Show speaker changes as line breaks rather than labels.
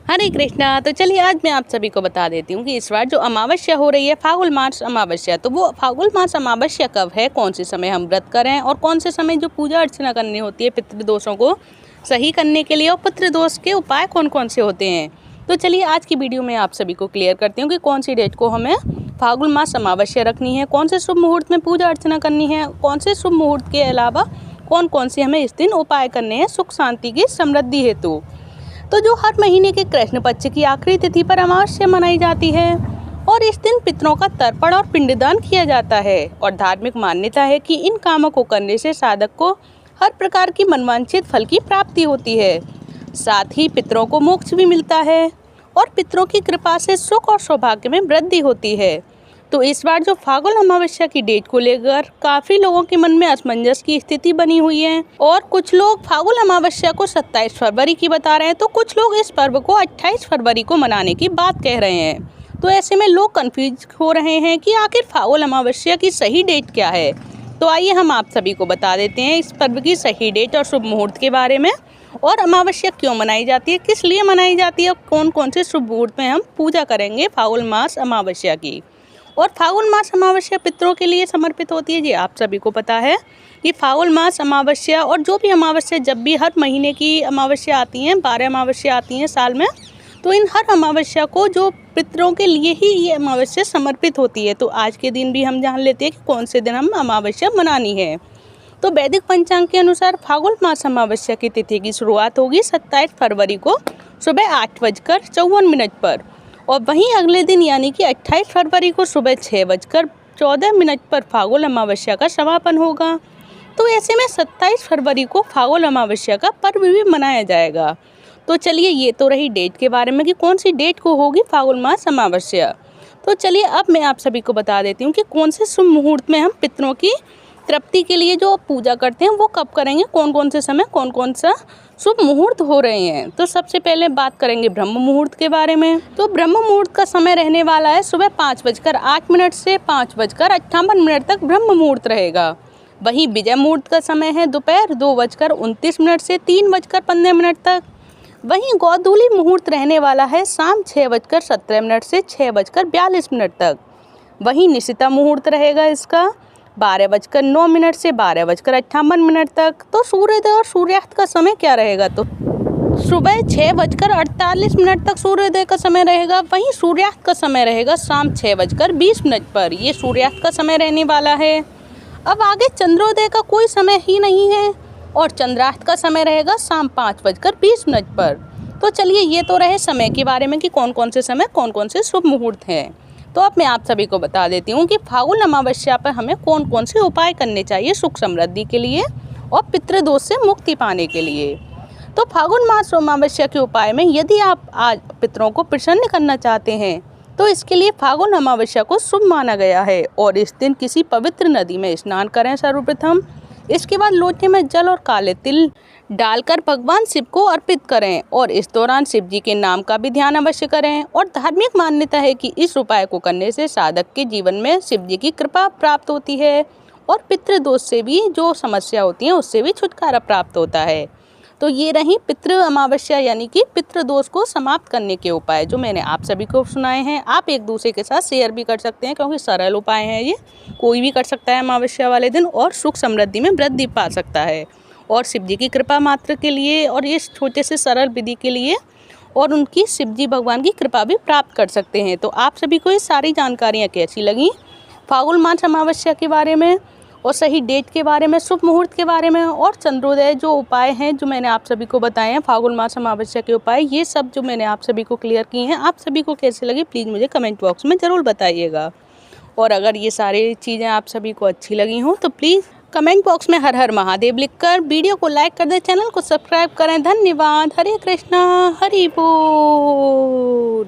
हरे कृष्णा। तो चलिए आज मैं आप सभी को बता देती हूँ कि इस बार जो अमावस्या हो रही है फाल्गुन मास अमावस्या, तो वो फाल्गुन मास अमावस्या कब है, कौन से समय हम व्रत करें और कौन से समय जो पूजा अर्चना करनी होती है पितृदोषों को सही करने के लिए, और पितृदोष के उपाय कौन कौन से होते हैं। तो चलिए आज की वीडियो में आप सभी को क्लियर करती हूँ कि कौन सी डेट को हमें फाल्गुन मास अमावस्या रखनी है, कौन से शुभ मुहूर्त में पूजा अर्चना करनी है, कौन से शुभ मुहूर्त के अलावा कौन कौन से हमें इस दिन उपाय करने हैं सुख शांति की समृद्धि हेतु। तो जो हर महीने के कृष्ण पक्ष की आखिरी तिथि पर अमावस्या मनाई जाती है और इस दिन पितरों का तर्पण और पिंडदान किया जाता है, और धार्मिक मान्यता है कि इन कामों को करने से साधक को हर प्रकार की मनवांछित फल की प्राप्ति होती है। साथ ही पितरों को मोक्ष भी मिलता है और पितरों की कृपा से सुख और सौभाग्य में वृद्धि होती है। तो इस बार जो फाल्गुन अमावस्या की डेट को लेकर काफ़ी लोगों के मन में असमंजस की स्थिति बनी हुई है, और कुछ लोग फाल्गुन अमावस्या को 27 फरवरी की बता रहे हैं, तो कुछ लोग इस पर्व को 28 फरवरी को मनाने की बात कह रहे हैं। तो ऐसे में लोग कंफ्यूज हो रहे हैं कि आखिर फाल्गुन अमावस्या की सही डेट क्या है। तो आइए हम आप सभी को बता देते हैं इस पर्व की सही डेट और शुभ मुहूर्त के बारे में, और अमावस्या क्यों मनाई जाती है, किस लिए मनाई जाती है, और कौन कौन से शुभ मुहूर्त में हम पूजा करेंगे फाल्गुन मास अमावस्या की। और फाल्गुन मास अमावस्या पितरों के लिए समर्पित होती है। जी आप सभी को पता है कि फाल्गुन मास अमावस्या और जो भी अमावस्या जब भी हर महीने की अमावस्या आती हैं, 12 अमावस्या आती हैं साल में, तो इन हर अमावस्या को जो पितरों के लिए ही ये अमावस्या समर्पित होती है। तो आज के दिन भी हम जान लेते हैं कि कौन से दिन हम अमावस्या मनानी है। तो वैदिक पंचांग के अनुसार फाल्गुन मास अमावस्या की तिथि की शुरुआत होगी 27 फरवरी को सुबह 8:54 पर, और वहीं अगले दिन यानी कि 28 फरवरी को सुबह 6:14 पर फाल्गुन अमावस्या का समापन होगा। तो ऐसे में 27 फरवरी को फाल्गुन अमावस्या का पर्व भी मनाया जाएगा। तो चलिए ये तो रही डेट के बारे में कि कौन सी डेट को होगी फाल्गुन मास अमावस्या। तो चलिए अब मैं आप सभी को बता देती हूँ कि कौन से शुभ मुहूर्त में हम पितरों की तृप्ति के लिए जो पूजा करते हैं वो कब करेंगे, कौन कौन से समय कौन कौन सा शुभ मुहूर्त हो रहे हैं। तो सबसे पहले बात करेंगे ब्रह्म मुहूर्त के बारे में। तो ब्रह्म मुहूर्त का समय रहने वाला है सुबह 5:08 से 5:58 तक ब्रह्म मुहूर्त रहेगा। वहीं विजय मुहूर्त का समय है दोपहर 2:29 से 3:15 तक। वहीं गोधूली मुहूर्त रहने वाला है शाम 6:17 से 6:42 तक। वहीं निशिता मुहूर्त रहेगा इसका 12:09 से 12:58 तक। तो सूर्योदय और सूर्यास्त का समय क्या रहेगा, तो सुबह 6:48 तक सूर्योदय का समय रहेगा। वहीं सूर्यास्त का समय रहेगा शाम 6:20 पर। ये सूर्यास्त का समय रहने वाला है। अब आगे चंद्रोदय का कोई समय ही नहीं है, और चंद्रास्त का समय रहेगा शाम 5:20 पर। तो चलिए ये तो रहे समय के बारे में कि कौन कौन से समय कौन कौन से शुभ मुहूर्त हैं। तो अब मैं आप सभी को बता देती हूँ कि फाल्गुन अमावस्या पर हमें कौन कौन से उपाय करने चाहिए सुख समृद्धि के लिए और पितृदोष से मुक्ति पाने के लिए। तो फाल्गुन मास अमावस्या के उपाय में यदि आप आज पितरों को प्रसन्न करना चाहते हैं तो इसके लिए फाल्गुन अमावस्या को शुभ माना गया है, और इस दिन किसी पवित्र नदी में स्नान करें सर्वप्रथम। इसके बाद लोटे में जल और काले तिल डालकर भगवान शिव को अर्पित करें, और इस दौरान शिव जी के नाम का भी ध्यान अवश्य करें। और धार्मिक मान्यता है कि इस उपाय को करने से साधक के जीवन में शिव जी की कृपा प्राप्त होती है, और पितृदोष से भी जो समस्या होती है उससे भी छुटकारा प्राप्त होता है। तो ये रही पितृ अमावस्या यानी कि पितृदोष को समाप्त करने के उपाय जो मैंने आप सभी को सुनाए हैं। आप एक दूसरे के साथ शेयर भी कर सकते हैं, क्योंकि सरल उपाय हैं, ये कोई भी कर सकता है अमावस्या वाले दिन, और सुख समृद्धि में वृद्धि पा सकता है। और शिव जी की कृपा मात्र के लिए और इस छोटे से सरल विधि के लिए और उनकी शिव जी भगवान की कृपा भी प्राप्त कर सकते हैं। तो आप सभी को ये सारी जानकारियाँ कैसी लगी फाल्गुन मास अमावस्या के बारे में, और सही डेट के बारे में, शुभ मुहूर्त के बारे में, और चंद्रोदय जो उपाय हैं जो मैंने आप सभी को बताए हैं फाल्गुन मास अमावस्या के उपाय, ये सब जो मैंने आप सभी को क्लियर किए हैं, आप सभी को कैसे लगे प्लीज़ मुझे कमेंट बॉक्स में ज़रूर बताइएगा। और अगर ये सारी चीज़ें आप सभी को अच्छी लगी हों तो प्लीज़ कमेंट बॉक्स में हर हर महादेव लिखकर वीडियो को लाइक कर दें, चैनल को सब्सक्राइब करें। धन्यवाद। हरे कृष्णा हरि बोल।